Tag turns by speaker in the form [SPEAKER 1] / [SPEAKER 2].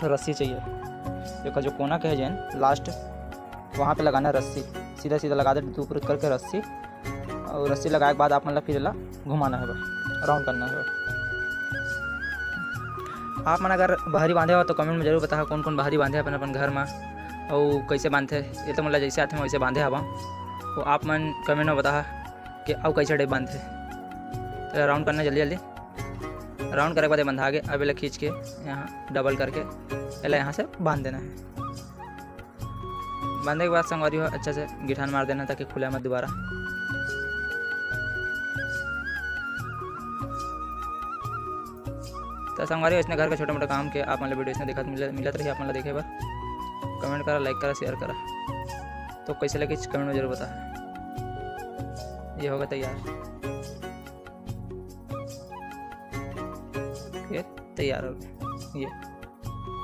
[SPEAKER 1] रस्सी चाहिए। देखो जो कोना के है जैन लास्ट वहाँ पे लगाना है रस्सी, सीधा सीधा लगा दे ऊपर करके रस्सी, और रस्सी लगाए के बाद आप मतलब फिर ला घुमाना है भाई, राउंड करना है भाई। आप मन अगर बहरी बांधे हो तो कमेंट में जरूर बता कौन कौन बहरी बांधे अपन अपन घर में और कैसे बांधे। ये तो मतलब जैसे आते हैं वैसे बांधे हवा, तो आप मन कमेंट में बता कि अब कैसे टाइप बांधे। तो राउंड करना जल्दी जल्दी, राउंड करने के बाद बंधा के अब ये खींच के यहाँ डबल करके पहले यहाँ से बांध देना है। बांधने के बाद संगवारी हो अच्छे से गिठान मार देना ताकि खुले मत दोबारा। तो संगवारी इसने घर का छोटा मोटा काम के आप मतलब वीडियो इसने देखा मिलत रही आप मतलब देखे बार कमेंट करा, लाइक करा, शेयर करा। तो कैसे लगे कमेंट में जरूर बता। ये होगा तैयार, ये तैयार हो गया ये।